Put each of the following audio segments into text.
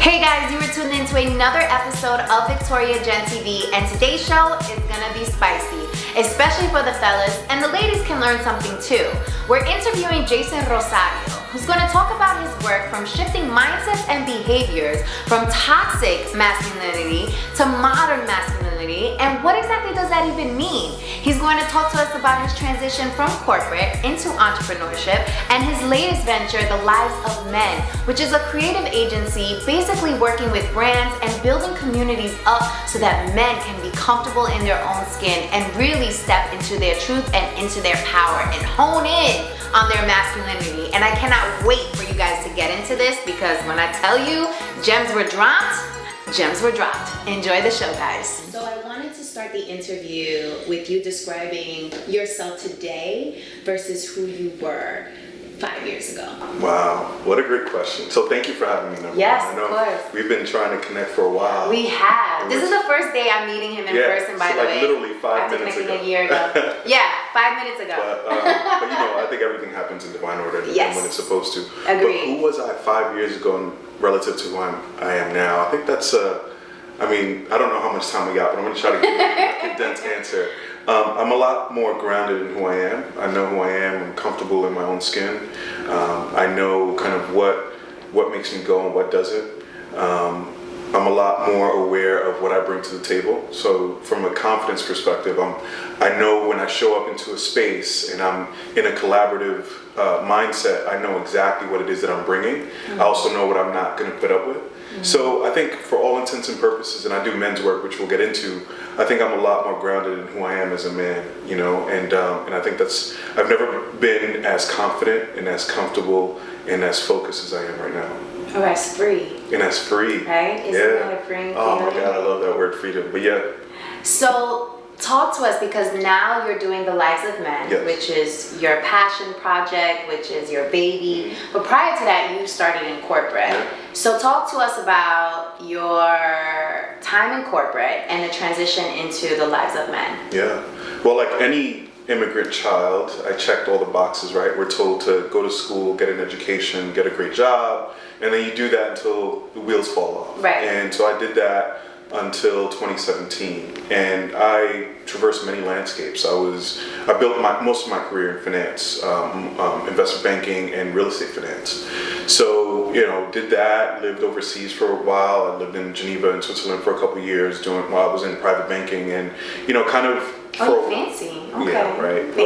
Hey guys, you were tuned into another episode of Victoria Jenn TV, and today's show is gonna be spicy, especially for the fellas, and the ladies can learn something too. We're interviewing Rosario, who's gonna talk about his work from shifting mindsets and behaviors from toxic masculinity to modern masculinity, and what exactly does that even mean? He's going to talk to us about his transition from corporate into entrepreneurship and his latest venture, The Lives of Men, which is a creative agency basically working with brands and building communities up so that men can be comfortable in their own skin and really step into their truth and into their power and hone in on their masculinity. And I cannot wait for you guys to get into this, because when I tell you gems were dropped, Enjoy the show, guys. So I wanted to start the interview with you describing yourself today versus who you were 5 years ago. Wow, what a great question. So thank you for having me. Yes, I know of course. We've been trying to connect for a while. We have. This is the first day I'm meeting him in person, by the way. Literally 5 minutes ago. A year ago. Yeah, 5 minutes ago. But you know, I think everything happens in divine order and when it's supposed to. Agreed. But who was I 5 years ago and relative to who I am now? I think that's I don't know how much time we got, but I'm going to try to give you a condensed answer. I'm a lot more grounded in who I am. I know who I am. I'm comfortable in my own skin. I know kind of what makes me go and what doesn't. I'm a lot more aware of what I bring to the table. So from a confidence perspective, I know when I show up into a space and I'm in a collaborative mindset, I know exactly what it is that I'm bringing. Mm-hmm. I also know what I'm not going to put up with. Mm-hmm. So I think for all intents and purposes, and I do men's work, which we'll get into, I think I'm a lot more grounded in who I am as a man, you know, and I think I've never been as confident and as comfortable and as focused as I am right now. Oh, as free. And as free. Right? Isn't that a freeing Oh feeling? my God, I love that word, freedom. But yeah. So talk to us, because now you're doing The Lives of Men, which is your passion project, which is your baby. Mm-hmm. But prior to that, you started in corporate. Yeah. So talk to us about your time in corporate and the transition into The Lives of Men. Yeah. Well, like any immigrant child, I checked all the boxes, right? We're told to go to school, get an education, get a great job, and then you do that until the wheels fall off. Right. And so I did that until 2017, and I traversed many landscapes. I built most of my career in finance, investment banking and real estate finance. So, you know, did that, lived overseas for a while. I lived in Geneva in Switzerland for a couple of years while I was in private banking, and, you know, kind of... fancy. Okay. Yeah, right. Fancy.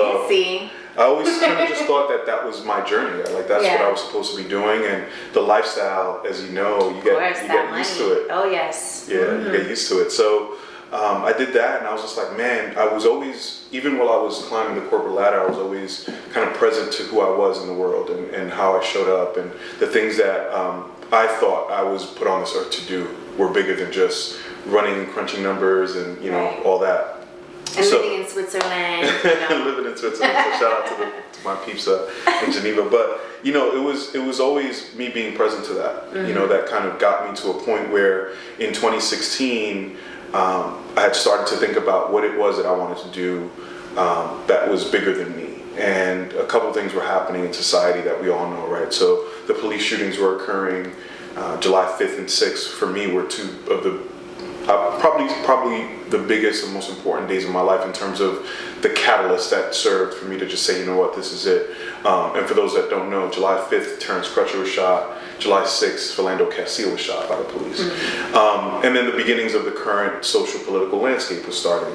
Well, I always kind of just thought that was my journey. Like that's what I was supposed to be doing, and the lifestyle, as you know, you get used to it. Oh yes. Yeah, you get used to it. So I did that, and I was just like, man, I was always, even while I was climbing the corporate ladder, I was always kind of present to who I was in the world and how I showed up, and the things that I thought I was put on this earth to do were bigger than just running, crunching numbers, and you know all that. And living in Switzerland. Living in Switzerland. So shout out to my peeps in Geneva. But you know, it was always me being present to that. Mm-hmm. You know, that kind of got me to a point where in 2016 I had started to think about what it was that I wanted to do that was bigger than me. And a couple things were happening in society that we all know, right? So the police shootings were occurring. July 5th and 6th for me were two of the probably the biggest and most important days of my life in terms of the catalyst that served for me to just say, you know what, this is it. And for those that don't know, July 5th, Terrence Crutcher was shot. July 6th, Philando Castile was shot by the police. Mm-hmm. And then the beginnings of the current social political landscape was starting.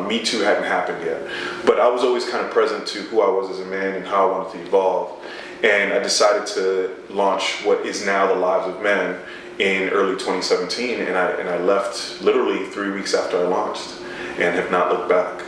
Me Too hadn't happened yet. But I was always kind of present to who I was as a man and how I wanted to evolve. And I decided to launch what is now The Lives of Men in early 2017, and I left literally 3 weeks after I launched, and have not looked back.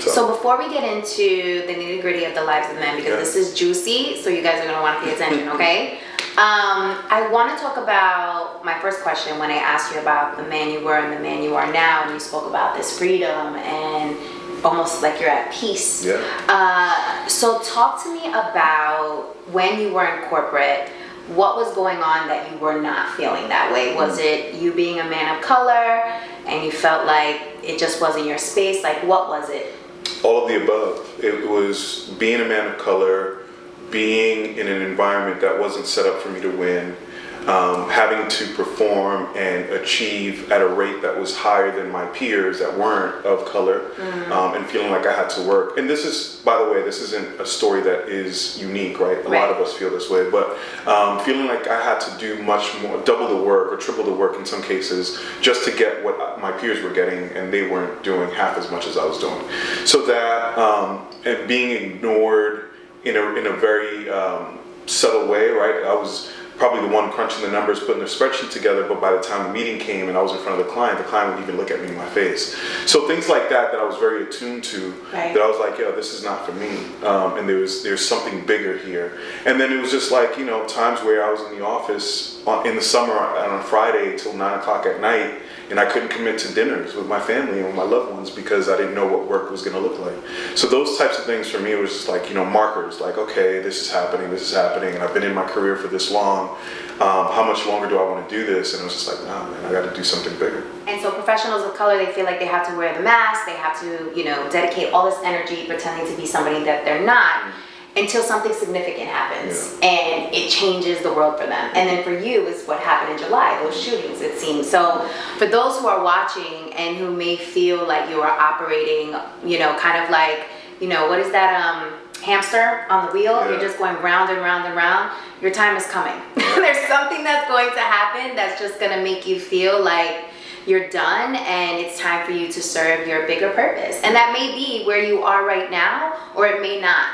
So before we get into the nitty-gritty of The Lives of Men, because this is juicy, so you guys are going to want to pay attention, okay? I want to talk about my first question when I asked you about the man you were and the man you are now, and you spoke about this freedom and almost like you're at peace. Yeah. So talk to me about when you were in corporate. What was going on that you were not feeling that way? Was it you being a man of color and you felt like it just wasn't your space? Like, what was it? All of the above. It was being a man of color, being in an environment that wasn't set up for me to win, having to perform and achieve at a rate that was higher than my peers that weren't of color, and feeling like I had to work. And this is, by the way, this isn't a story that is unique, right? A lot of us feel this way, but feeling like I had to do much more, double the work or triple the work in some cases, just to get what my peers were getting, and they weren't doing half as much as I was doing. So that, and being ignored in a very subtle way, right? I was probably the one crunching the numbers, putting the spreadsheet together, but by the time the meeting came and I was in front of the client would even look at me in my face. So things like that I was very attuned to, that I was like, yo, this is not for me. And there's something bigger here. And then it was just like, you know, times where I was in the office in the summer on a Friday till 9 o'clock at night, and I couldn't commit to dinners with my family and with my loved ones because I didn't know what work was going to look like. So those types of things for me was just like, you know, markers, like, okay, this is happening, and I've been in my career for this long. How much longer do I want to do this? And it was just like, nah, man, I got to do something bigger. And so professionals of color, they feel like they have to wear the mask, they have to, you know, dedicate all this energy pretending to be somebody that they're not, until something significant happens, and it changes the world for them. And then for you is what happened in July, those shootings, it seems. So for those who are watching and who may feel like you are operating, you know, kind of like, you know, what is that hamster on the wheel? You're just going round and round and round. Your time is coming. There's something that's going to happen that's just going to make you feel like you're done and it's time for you to serve your bigger purpose. And that may be where you are right now, or it may not.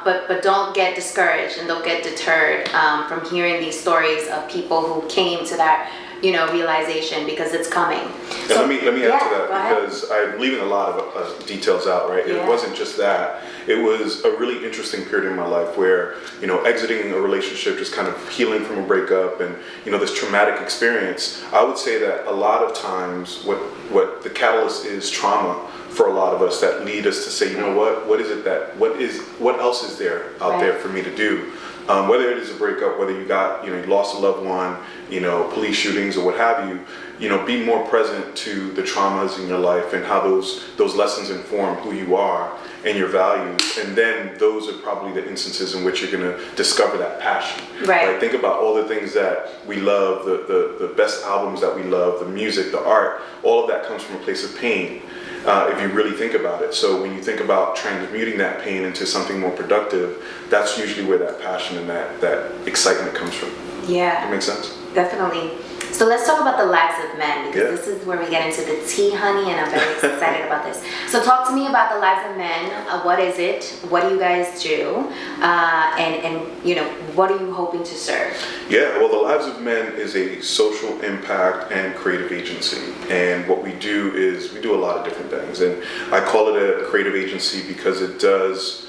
But don't get discouraged and don't get deterred from hearing these stories of people who came to that, you know, realization, because it's coming. And so, let me add to that, because I'm leaving a lot of details out, right? It wasn't just that. It was a really interesting period in my life where, you know, exiting a relationship, just kind of healing from a breakup and, you know, this traumatic experience. I would say that a lot of times what the catalyst is trauma for a lot of us that lead us to say, you know what is it that, what else is there out there for me to do? Whether it is a breakup, whether you lost a loved one, you know, police shootings or what have you, you know, be more present to the traumas in your life and how those lessons inform who you are and your values. And then those are probably the instances in which you're going to discover that passion. Right? Think about all the things that we love, the best albums that we love, the music, the art, all of that comes from a place of pain. If you really think about it. So when you think about transmuting that pain into something more productive, that's usually where that passion and that excitement comes from. Yeah. That makes sense? Definitely. So let's talk about the lives of men, because this is where we get into the tea, honey, and I'm very excited about this. So talk to me about the lives of men. What is it? What do you guys do? And you know, what are you hoping to serve? Yeah, well, the Lives of Men is a social impact and creative agency. And what we do is we do a lot of different things. And I call it a creative agency because it does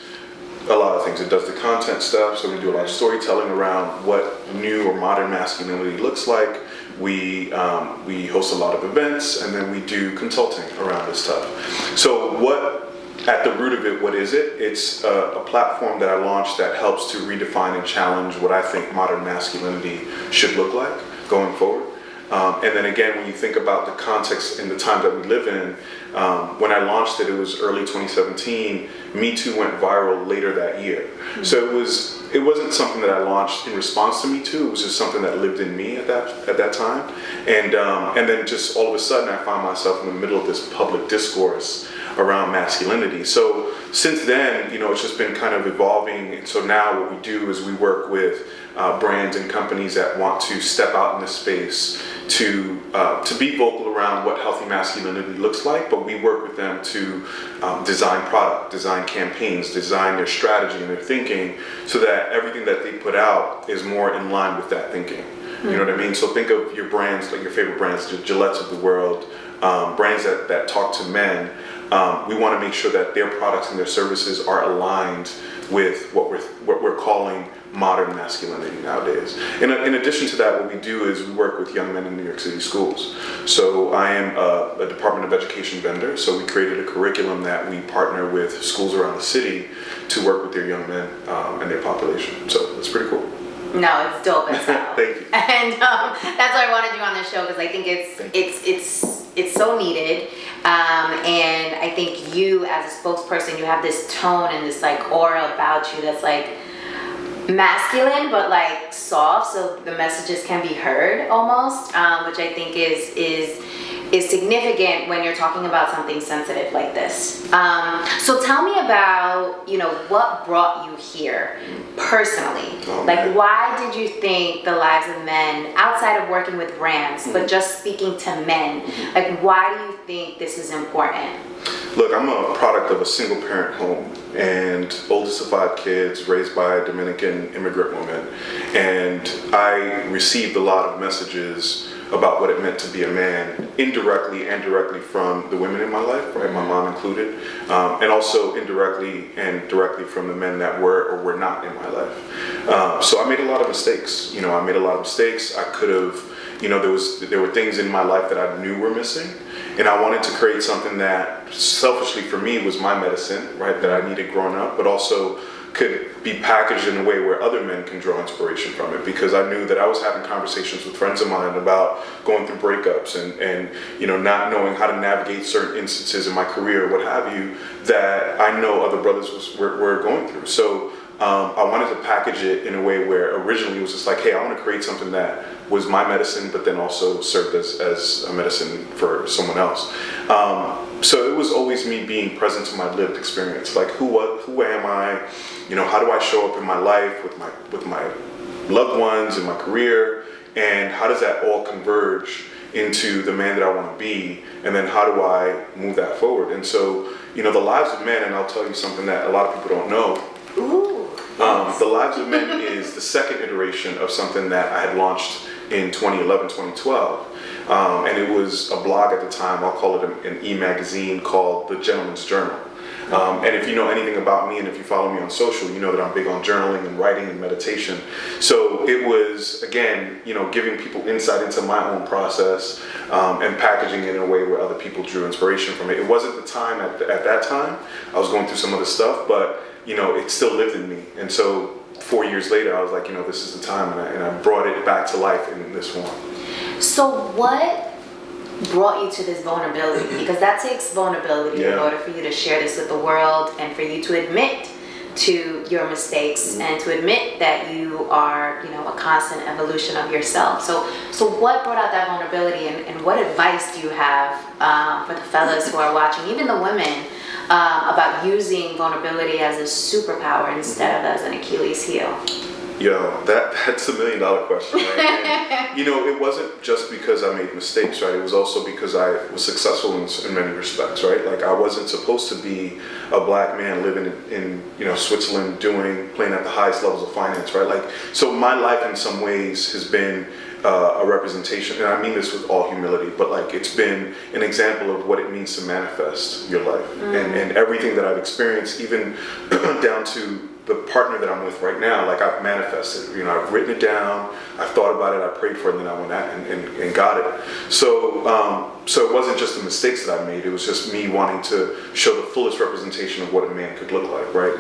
a lot of things. It does the content stuff, so we do a lot of storytelling around what new or modern masculinity looks like. We host a lot of events, and then we do consulting around this stuff. So at the root of it, what is it? It's a platform that I launched that helps to redefine and challenge what I think modern masculinity should look like going forward. And then again, when you think about the context and the time that we live in, when I launched it, it was early 2017. Me Too went viral later that year. Mm-hmm. So it wasn't something that I launched in response to Me Too. It was just something that lived in me at that time. And then just all of a sudden, I found myself in the middle of this public discourse around masculinity. So since then, you know, it's just been kind of evolving. And so now what we do is we work with brands and companies that want to step out in this space to be vocal around what healthy masculinity looks like, but we work with them to design product, design campaigns, design their strategy and their thinking so that everything that they put out is more in line with that thinking. You know what I mean? So think of your brands, like your favorite brands, the Gillettes of the world, brands that talk to men. We want to make sure that their products and their services are aligned with what we're calling modern masculinity nowadays. In addition to that, what we do is we work with young men in New York City schools. So I am a Department of Education vendor, so we created a curriculum that we partner with schools around the city to work with their young men and their population. So it's pretty cool. No, it's dope as hell. Thank you. And that's why I wanted you on the show, because I think it's so needed. And I think you as a spokesperson, you have this tone and this like aura about you that's like, masculine, but like soft, so the messages can be heard almost, which I think is significant when you're talking about something sensitive like this. So tell me about, what brought you here personally. Like, why did you think the lives of men, outside of working with brands, but just speaking to men, like, why do you think this is important? Look, I'm a product of a single parent home and oldest of 5 kids raised by a Dominican immigrant woman. And I received a lot of messages about what it meant to be a man, indirectly and directly from the women in my life, right, my mom included, and also indirectly and directly from the men that were or were not in my life. So I made a lot of mistakes. I made a lot of mistakes. I could have, there were things in my life that I knew were missing, and I wanted to create something that selfishly for me was my medicine, right, that I needed growing up, but also could be packaged in a way where other men can draw inspiration from it, because I knew that I was having conversations with friends of mine about going through breakups and not knowing how to navigate certain instances in my career, what have you, that I know other brothers were going through. So I wanted to package it in a way where originally it was just like, hey, I want to create something that was my medicine, but then also served as a medicine for someone else. So it was always me being present to my lived experience, like who am I? How do I show up in my life with my loved ones and my career, and how does that all converge into the man that I want to be, and then how do I move that forward? And so, the lives of men, and I'll tell you something that a lot of people don't know. Ooh. The Lives of Men is the second iteration of something that I had launched in 2011, 2012. And it was a blog at the time. I'll call it an e-magazine called The Gentleman's Journal. And if you know anything about me and if you follow me on social, you know that I'm big on journaling and writing and meditation. So it was, again, giving people insight into my own process and packaging it in a way where other people drew inspiration from it. It wasn't the time at that time. I was going through some other stuff, but it still lived in me. And so 4 years later, I was like, this is the time, and I brought it back to life in this form. So what brought you to this vulnerability? Because that takes vulnerability in order for you to share this with the world and for you to admit to your mistakes and to admit that you are, a constant evolution of yourself. So what brought out that vulnerability, and what advice do you have for the fellas who are watching, even the women, about using vulnerability as a superpower instead of as an Achilles heel? That's $1 million question, right? And, it wasn't just because I made mistakes, right? It was also because I was successful in many respects, right? Like, I wasn't supposed to be a black man living in Switzerland playing at the highest levels of finance, right? Like, so my life in some ways has been a representation, and I mean this with all humility, but like, it's been an example of what it means to manifest your life. And everything that I've experienced, even down to the partner that I'm with right now, like, I've manifested. I've written it down, I've thought about it, I prayed for it, and then I went out and got it. So it wasn't just the mistakes that I made, it was just me wanting to show the fullest representation of what a man could look like, right?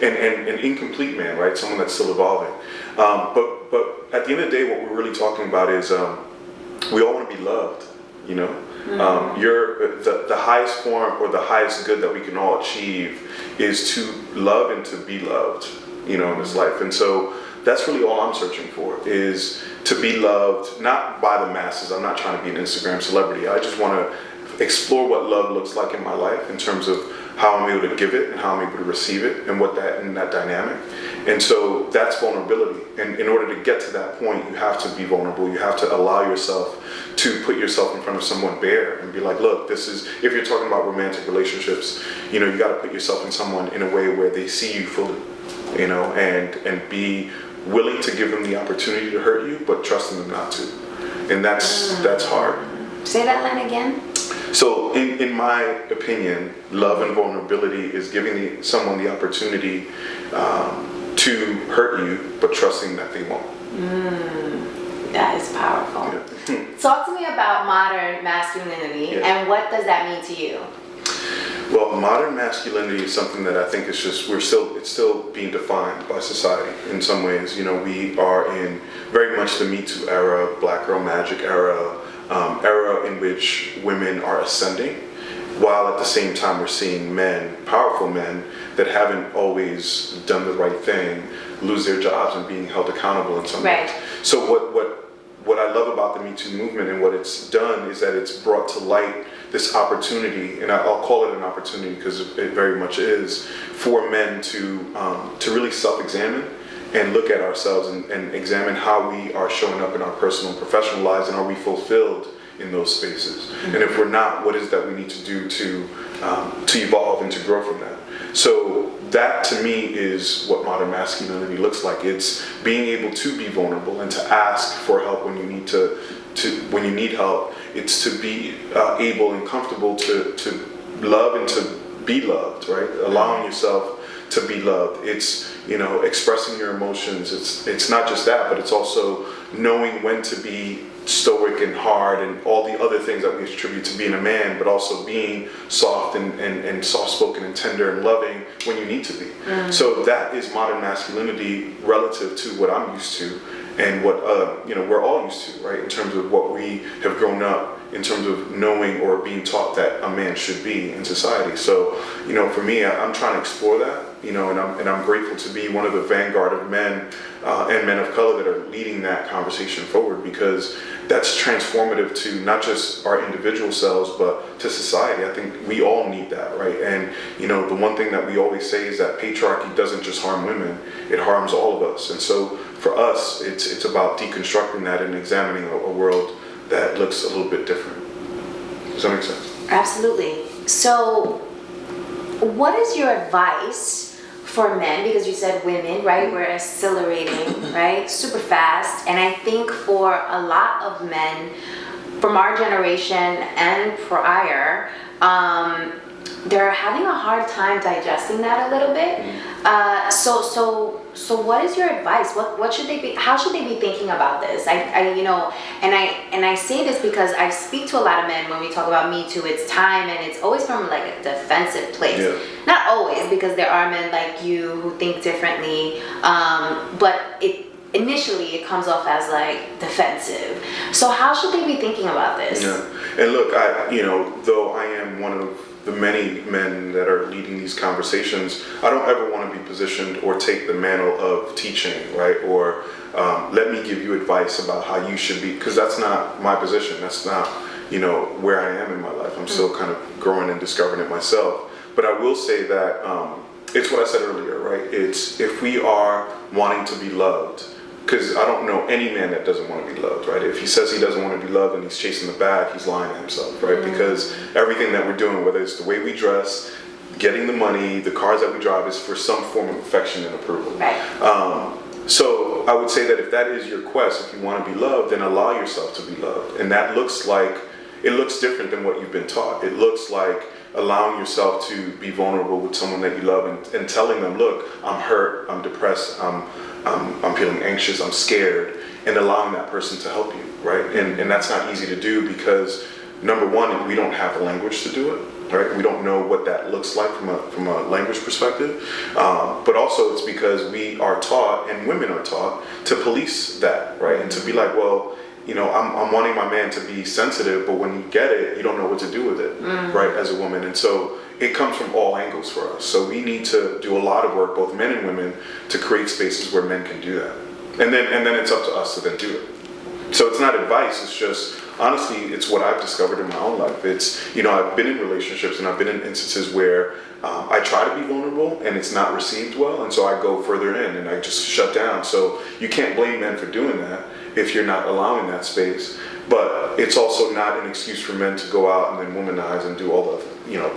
And an incomplete man, right? Someone that's still evolving. But at the end of the day, what we're really talking about is we all want to be loved, You're the highest form or the highest good that we can all achieve is to love and to be loved, in this life. And so that's really all I'm searching for, is to be loved, not by the masses. I'm not trying to be an Instagram celebrity. I just want to explore what love looks like in my life in terms of how I'm able to give it and how I'm able to receive it, and that dynamic. And so that's vulnerability. And in order to get to that point, you have to be vulnerable. You have to allow yourself to put yourself in front of someone bare and be like, look, this is, if you're talking about romantic relationships, you got to put yourself in someone in a way where they see you fully, and be willing to give them the opportunity to hurt you, but trusting them not to. And that's hard. Say that line again. So in my opinion, love and vulnerability is giving someone the opportunity to hurt you, but trusting that they won't. That is powerful. Yeah. Talk to me about modern masculinity, and what does that mean to you? Well, modern masculinity is something that I think is just, it's still being defined by society in some ways. We are in very much the Me Too era, Black Girl Magic era, era in which women are ascending, while at the same time we're seeing men, powerful men, that haven't always done the right thing, lose their jobs and being held accountable in some Right. ways. So what I love about the Me Too movement and what it's done is that it's brought to light this opportunity, and I'll call it an opportunity because it very much is, for men to really self-examine and look at ourselves and examine how we are showing up in our personal and professional lives, and are we fulfilled in those spaces? And if we're not, what is it that we need to do to evolve and to grow from that? So that to me is what modern masculinity looks like. It's being able to be vulnerable and to ask for help when you need when you need help. It's to be able and comfortable to love and to be loved, right? Allowing yourself to be loved. It's, expressing your emotions. It's not just that, but it's also knowing when to be stoic and hard and all the other things that we attribute to being a man, but also being soft and soft-spoken and tender and loving when you need to be. So that is modern masculinity relative to what I'm used to and what we're all used to, right? In terms of what we have grown up, in terms of knowing or being taught that a man should be in society. So, for me, I'm trying to explore that, and I'm grateful to be one of the vanguard of men and men of color that are leading that conversation forward, because that's transformative to not just our individual selves, but to society. I think we all need that, right? And, the one thing that we always say is that patriarchy doesn't just harm women, it harms all of us. And so for us, it's about deconstructing that and examining a world that looks a little bit different. Does that make sense? Absolutely. So what is your advice for men? Because you said women, right? We're accelerating, right? Super fast. And I think for a lot of men from our generation and prior, they're having a hard time digesting that a little bit. So what is your advice? What should they be? How should they be thinking about this? I say this because I speak to a lot of men when we talk about Me Too. It's time, and it's always from like a defensive place. Yeah. Not always, because there are men like you who think differently. But initially it comes off as like defensive. So how should they be thinking about this? Yeah. And look, though I am one of the many men that are leading these conversations, I don't ever want to be positioned or take the mantle of teaching, right? Or let me give you advice about how you should be, because that's not my position. That's not, where I am in my life. I'm still kind of growing and discovering it myself. But I will say that it's what I said earlier, right? It's if we are wanting to be loved, because I don't know any man that doesn't want to be loved, right? If he says he doesn't want to be loved and he's chasing the bag, he's lying to himself, right? Because everything that we're doing, whether it's the way we dress, getting the money, the cars that we drive, is for some form of affection and approval. Right. So I would say that if that is your quest, if you want to be loved, then allow yourself to be loved. And that looks different than what you've been taught. It looks like allowing yourself to be vulnerable with someone that you love and telling them, look, I'm hurt, I'm depressed, I'm feeling anxious, I'm scared, and allowing that person to help you, right? And that's not easy to do because, number one, we don't have the language to do it, right? We don't know what that looks like from a language perspective. But also it's because we are taught, and women are taught, to police that, right? And to be like, well, I'm wanting my man to be sensitive, but when you get it, you don't know what to do with it, right, as a woman. And so it comes from all angles for us. So we need to do a lot of work, both men and women, to create spaces where men can do that. And then it's up to us to then do it. So it's not advice, it's just, honestly, it's what I've discovered in my own life. It's, I've been in relationships and I've been in instances where I try to be vulnerable and it's not received well, and so I go further in and I just shut down. So you can't blame men for doing that if you're not allowing that space. But it's also not an excuse for men to go out and then womanize and do all the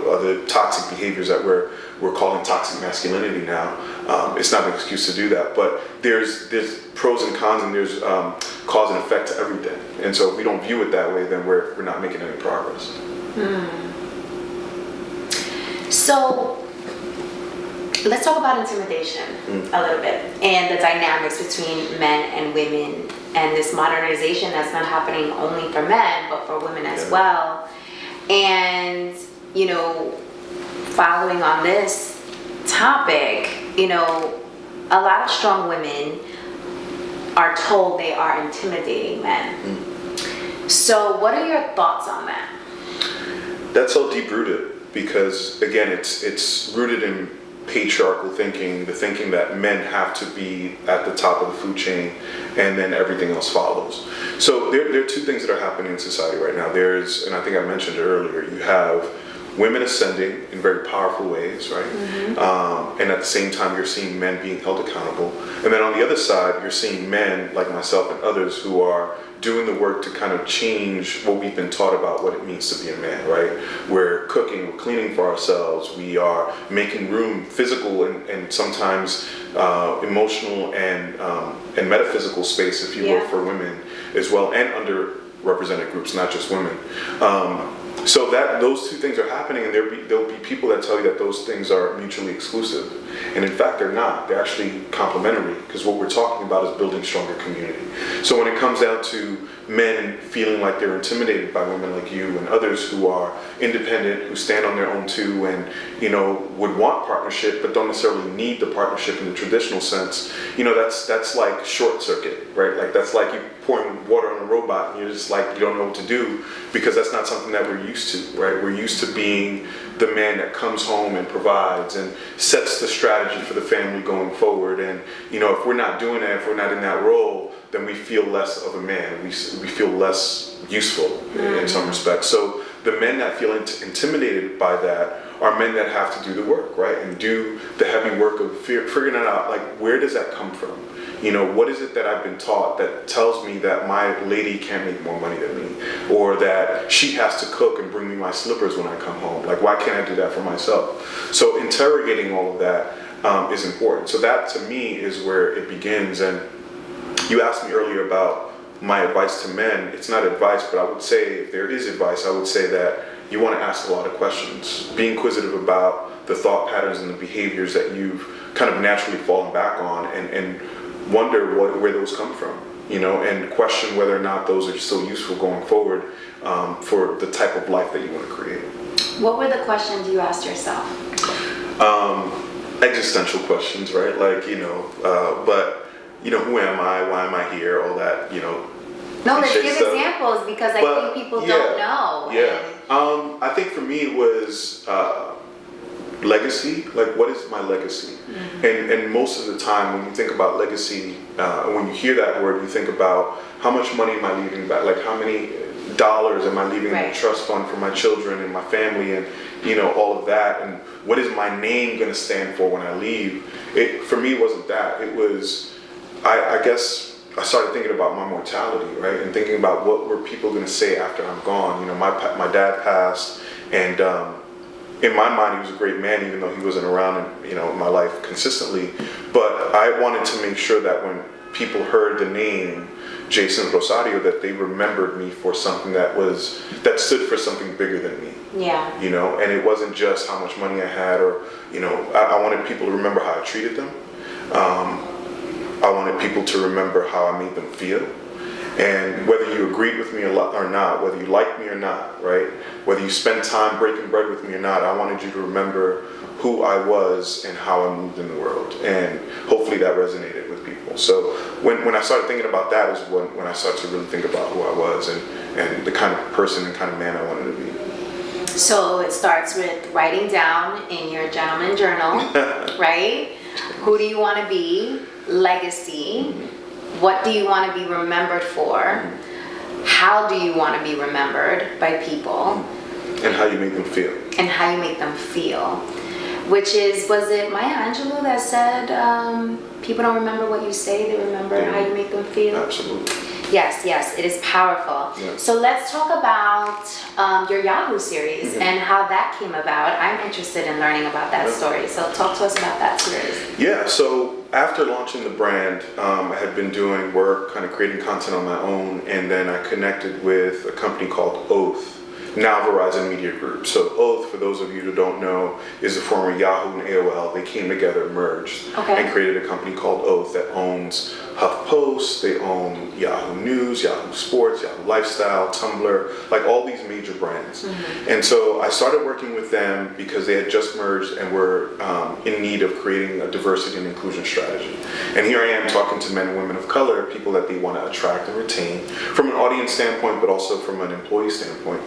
other toxic behaviors that we're calling toxic masculinity now. It's not an excuse to do that, but there's pros and cons, and there's cause and effect to everything. And so if we don't view it that way, then we're not making any progress. So let's talk about intimidation a little bit, and the dynamics between men and women, and this modernization that's not happening only for men but for women as well. And following on this topic, a lot of strong women are told they are intimidating men. So what are your thoughts on that? That's so deep rooted because, again, it's rooted in patriarchal thinking, the thinking that men have to be at the top of the food chain and then everything else follows. So there are two things that are happening in society right now. There's, and I think I mentioned it earlier, you have women ascending in very powerful ways, right? And at the same time, you're seeing men being held accountable. And then on the other side, you're seeing men like myself and others who are doing the work to kind of change what we've been taught about what it means to be a man, right? We're cooking, we're cleaning for ourselves, we are making room, physical and sometimes emotional and metaphysical space, if you will, for women as well, and underrepresented groups, not just women. So that those two things are happening, and there'll be people that tell you that those things are mutually exclusive, and in fact they're not. They're actually complementary, because what we're talking about is building stronger community. So when it comes down to men feeling like they're intimidated by women like you and others who are independent, who stand on their own too, and would want partnership but don't necessarily need the partnership in the traditional sense, that's like short circuit, right? Like that's like you pouring water on a robot and you're just like, you don't know what to do, because that's not something that we're used to, right? We're used to being the man that comes home and provides and sets the strategy for the family going forward. And if we're not doing that, if we're not in that role, then we feel less of a man. We feel less useful in some respects. So the men that feel intimidated by that are men that have to do the work, right? And do the heavy work of figuring it out, like, where does that come from? What is it that I've been taught that tells me that my lady can't make more money than me? Or that she has to cook and bring me my slippers when I come home? Like, why can't I do that for myself? So interrogating all of that is important. So that, to me, is where it begins. And you asked me earlier about my advice to men. It's not advice, but I would say, if there is advice, I would say that you want to ask a lot of questions. Be inquisitive about the thought patterns and the behaviors that you've kind of naturally fallen back on, and wonder where those come from, and question whether or not those are still useful going forward for the type of life that you want to create. What were the questions you asked yourself? Existential questions, right? Like, but who am I? Why am I here? All that, No, let's give stuff. Examples, because I think people don't know. Yeah. I think for me it was legacy. Like, what is my legacy? And most of the time when you think about legacy, when you hear that word, you think about how much money am I leaving back? Like, how many dollars am I leaving in the trust fund for my children and my family, and all of that, and what is my name going to stand for when I leave? For me, it wasn't that. It was, I guess I started thinking about my mortality, right? And thinking about what were people going to say after I'm gone. My dad passed, and in my mind, he was a great man, even though he wasn't around in my life consistently. But I wanted to make sure that when people heard the name Jason Rosario, that they remembered me for something that stood for something bigger than me. Yeah. And it wasn't just how much money I had, or I wanted people to remember how I treated them. I wanted people to remember how I made them feel. And whether you agreed with me or not, whether you liked me or not, right? Whether you spent time breaking bread with me or not, I wanted you to remember who I was and how I moved in the world. And hopefully that resonated with people. So when I started thinking about that is when I started to really think about who I was and the kind of person and kind of man I wanted to be. So it starts with writing down in your gentleman journal, right? Who do you want to be? Legacy. What do you want to be remembered for? How do you want to be remembered by people? And how you make them feel. And how you make them feel. Which was it Maya Angelou that said, people don't remember what you say, they remember how you make them feel? Absolutely. Yes, it is powerful. Yeah. So let's talk about your Yahoo series and how that came about. I'm interested in learning about that story. So talk to us about that series. Yeah, so after launching the brand, I had been doing work, kind of creating content on my own, and then I connected with a company called Oath, now Verizon Media Group. So Oath, for those of you who don't know, is the former Yahoo and AOL. They came together, merged, and created a company called Oath that owns HuffPost, they own Yahoo News, Yahoo Sports, Yahoo Lifestyle, Tumblr, like all these major brands. And so I started working with them because they had just merged and were in need of creating a diversity and inclusion strategy. And here I am talking to men and women of color, people that they want to attract and retain from an audience standpoint, but also from an employee standpoint.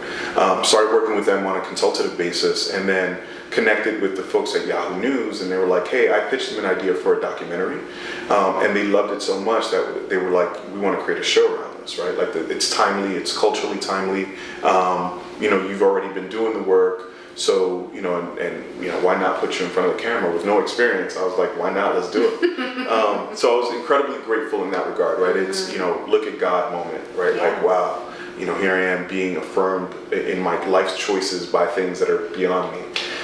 Started working with them on a consultative basis, and then connected with the folks at Yahoo News, and they were like, hey, I pitched them an idea for a documentary, and they loved it so much that they were like, we want to create a show around this, right? Like, it's timely, it's culturally timely. You know, you've already been doing the work, so, you know, and you know, why not put you in front of the camera with no experience? I was like, why not? Let's do it. So I was incredibly grateful in that regard, right? It's, you know, look at God moment, right? Like, wow, you know, here I am being affirmed in my life's choices by things that are beyond me.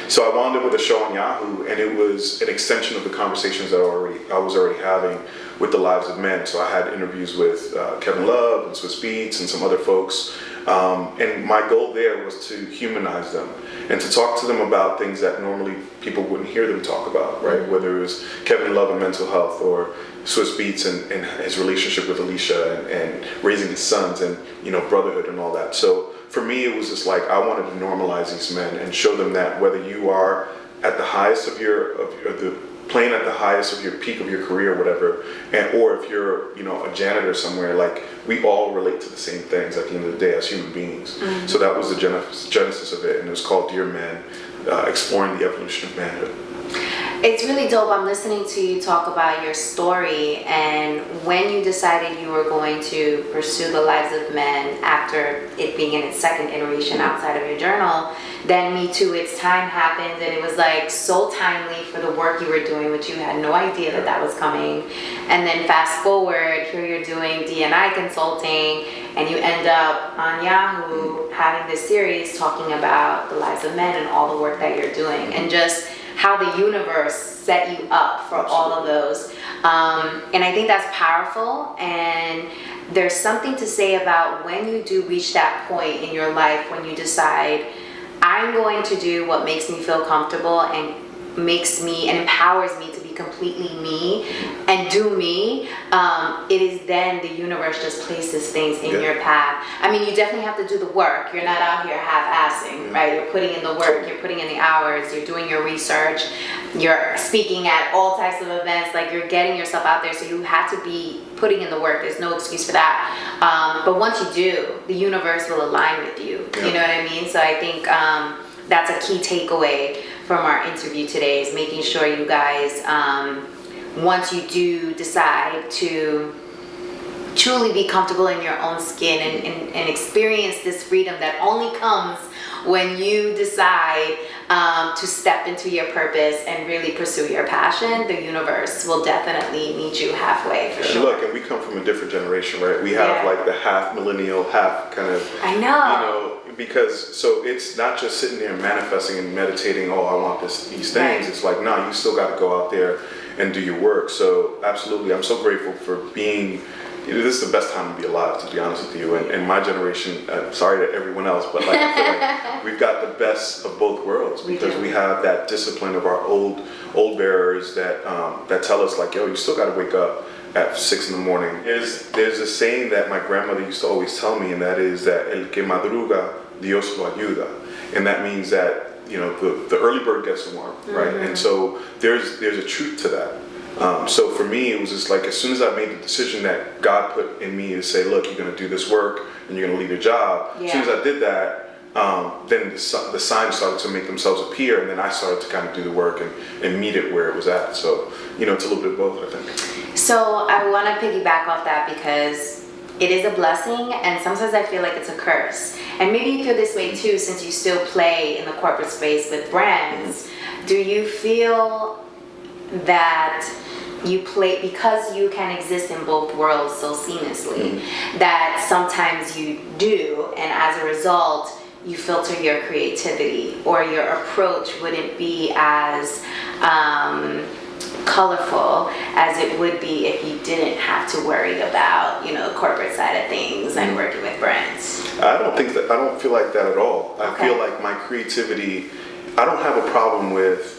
So I wound up with a show on Yahoo, and it was an extension of the conversations that I was already having with the lives of men. So I had interviews with Kevin Love and Swiss Beats and some other folks. And my goal there was to humanize them and to talk to them about things that normally people wouldn't hear them talk about, right? Whether it was Kevin Love and mental health, or Swiss Beats and his relationship with Alicia and raising his sons, and, you know, brotherhood and all that. So for me, it was just like, I wanted to normalize these men and show them that whether you are at the highest of the playing at the highest of your peak of your career, or whatever, or if you're, you know, a janitor somewhere, like, we all relate to the same things at the end of the day as human beings. So that was the genesis of it, and it was called Dear Men, exploring the evolution of manhood. It's really dope. I'm listening to you talk about your story, and when you decided you were going to pursue the lives of men after it being in its second iteration outside of your journal, then Me Too, It's Time happened, and it was like so timely for the work you were doing, which you had no idea that that was coming. And then fast forward, here you're doing D&I consulting, and you end up on Yahoo having this series talking about the lives of men and all the work that you're doing, and just how the universe set you up for all of those. And I think that's powerful, and there's something to say about when you do reach that point in your life when you decide, I'm going to do what makes me feel comfortable and makes me and empowers me to be completely me and do me. It is then the universe just places things in your path. I mean, you definitely have to do the work. You're not out here half-assing, right? You're putting in the work, you're putting in the hours, you're doing your research, you're speaking at all types of events, like, you're getting yourself out there, so you have to be putting in the work. There's no excuse for that. But once you do, the universe will align with you. You know what I mean? So I think that's a key takeaway from our interview today, is making sure you guys, once you do decide to truly be comfortable in your own skin and experience this freedom that only comes when you decide to step into your purpose and really pursue your passion, the universe will definitely meet you halfway, for sure. Look, and we come from a different generation, right? We have like the half millennial, half kind of, I know. You know, because so it's not just sitting there and manifesting and meditating, oh, I want these things. Right. It's like, no, you still got to go out there and do your work. So absolutely, I'm so grateful for being, you know, this is the best time to be alive, to be honest with you. And my generation, sorry to everyone else, but like, I feel like we've got the best of both worlds, because we have that discipline of our old bearers that that tell us, like, yo, you still got to wake up at 6 in the morning. There's a saying that my grandmother used to always tell me, and that is that el que madruga, Dios lo ayuda. And that means that, you know, the early bird gets the worm, right? And so there's a truth to that. So for me, it was just like, as soon as I made the decision that God put in me to say, look, you're going to do this work and you're going to leave your job. As soon as I did that, then the signs started to make themselves appear, and then I started to kind of do the work and meet it where it was at. So, you know, it's a little bit of both, I think. So I want to piggyback off that, because it is a blessing, and sometimes I feel like it's a curse. And maybe you feel this way too, since you still play in the corporate space with brands. Do you feel that you play, because you can exist in both worlds so seamlessly, that sometimes you do, and as a result, you filter your creativity, or your approach wouldn't be as colorful as it would be if you didn't have to worry about, you know, the corporate side of things and working with brands? I don't feel like that at all. I feel like my creativity, I don't have a problem with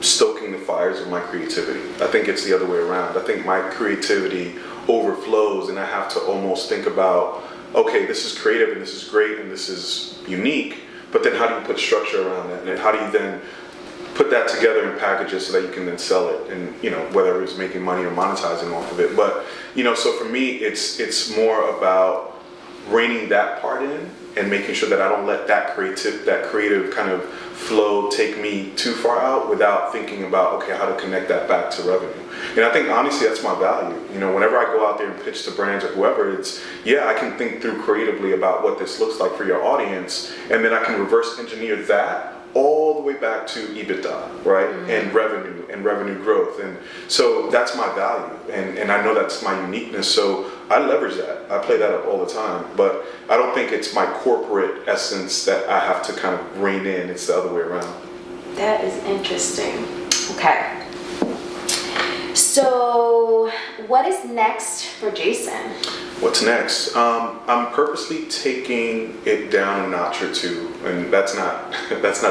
stoking the fires of my creativity. I think it's the other way around. I think my creativity overflows, and I have to almost think about, okay, this is creative and this is great and this is unique, but then how do you put structure around that? And how do you then put that together in packages so that you can then sell it, and, you know, whether it's making money or monetizing off of it. But, you know, so for me, it's more about reining that part in and making sure that I don't let that creative kind of flow take me too far out without thinking about, okay, how to connect that back to revenue. And I think honestly that's my value. You know, whenever I go out there and pitch to brands or whoever, it's, yeah, I can think through creatively about what this looks like for your audience, and then I can reverse engineer that all the way back to EBITDA, right? And revenue growth. And so that's my value. And I know that's my uniqueness. So I leverage that. I play that up all the time. But I don't think it's my corporate essence that I have to kind of rein in. It's the other way around. That is interesting. Okay. So what is next for Jason? What's next? I'm purposely taking it down a notch or two, and that's not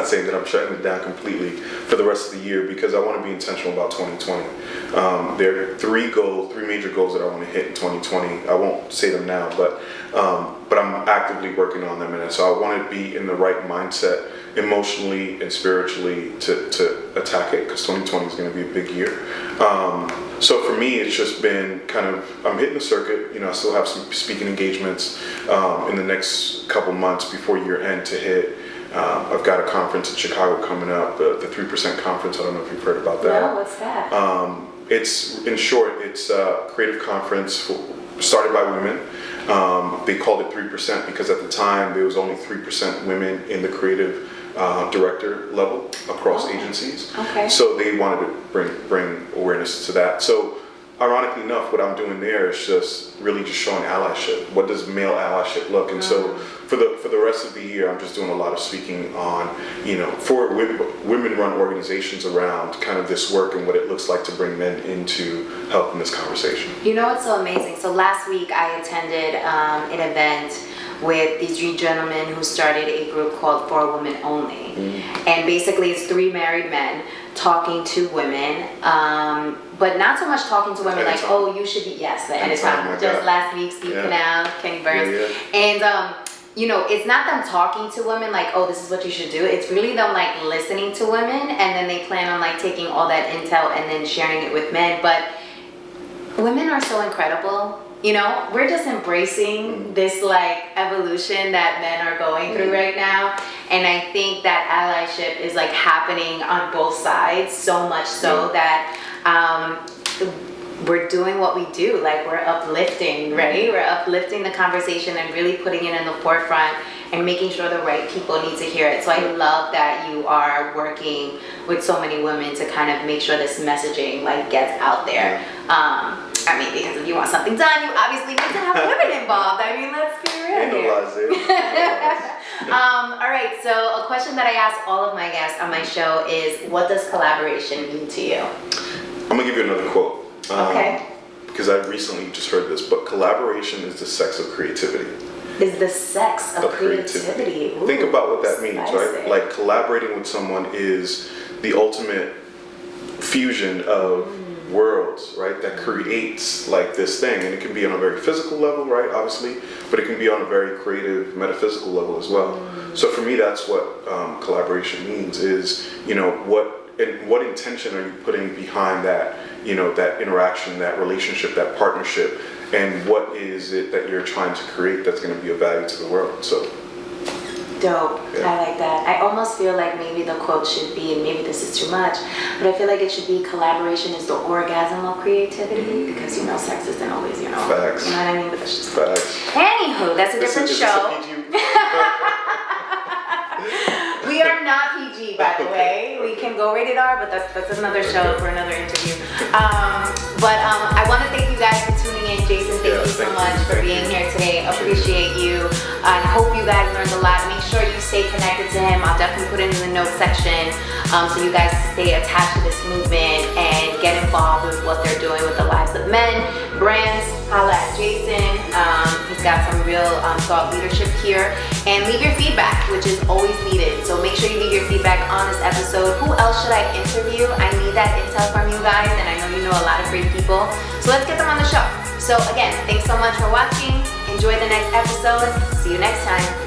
saying that I'm shutting it down completely for the rest of the year, because I want to be intentional about 2020. There are three major goals that I want to hit in 2020. I won't say them now, but I'm actively working on them, and so I want to be in the right mindset emotionally and spiritually to attack it, because 2020 is going to be a big year. So for me, it's just been kind of, I'm hitting the circuit. You know, I still have some speaking engagements in the next couple months before year end to hit. I've got a conference in Chicago coming up, the 3% conference. I don't know if you've heard about that. No, what's that? It's, in short, it's a creative conference started by women. They called it 3% because at the time there was only 3% women in the creative director level across agencies. Okay. So they wanted to bring awareness to that. So ironically enough, what I'm doing there is just really just showing allyship. What does male allyship look? And so for the rest of the year, I'm just doing a lot of speaking on, you know, for women-run organizations around kind of this work and what it looks like to bring men into helping this conversation. You know what's so amazing? So last week I attended an event with these three gentlemen who started a group called For Women Only. And basically it's three married men talking to women, but not so much talking to women like, oh, you should be, yes, at a time. Just last week, Steve Canal, Kenny Burns. And, you know, it's not them talking to women like, oh, this is what you should do. It's really them like listening to women, and then they plan on like taking all that intel and then sharing it with men. But women are so incredible. You know, we're just embracing this like evolution that men are going through right now. And I think that allyship is like happening on both sides, so much so that we're doing what we do. Like we're uplifting, right? We're uplifting the conversation and really putting it in the forefront and making sure the right people need to hear it. So I love that you are working with so many women to kind of make sure this messaging like gets out there. I mean, because if you want something done, you obviously need to have women involved. I mean, let's be real here. All right, so a question that I ask all of my guests on my show is, what does collaboration mean to you? I'm gonna give you another quote. Okay. Because I recently just heard this, but collaboration is the sex of creativity. Is the sex of creativity. Ooh, think about what that means, spicy. right? Like collaborating with someone is the ultimate fusion of worlds, right? That creates like this thing, and it can be on a very physical level, right? Obviously, but it can be on a very creative, metaphysical level as well. So for me, that's what collaboration means. Is, you know, what intention are you putting behind that, you know, that interaction, that relationship, that partnership, and what is it that you're trying to create that's going to be of value to the world? So dope. Yeah. I like that. I almost feel like maybe the quote should be, and maybe this is too much, but I feel like it should be, collaboration is the orgasm of creativity, because, you know, sex isn't always, you know. Facts. You know what I mean? But that's just facts. Anywho, that's a different show. We are not PG, by the way. We can go rated R, but that's another show for another interview. But I want to thank you guys for tuning in. Jason, thank you so much for being here today. Appreciate you. I hope you guys learned a lot. Make sure you stay connected to him. I'll definitely put it in the notes section so you guys stay attached to this movement and get involved with what they're doing with the lives of men, brands. Holla at Jason. He's got some real thought leadership here. And leave your feedback, which is always needed. So make sure you leave your feedback on this episode. Who else should I interview? I need that intel from you guys, and I know you know a lot of great people. So let's get them on the show. So again, thanks so much for watching. Enjoy the next episode. See you next time.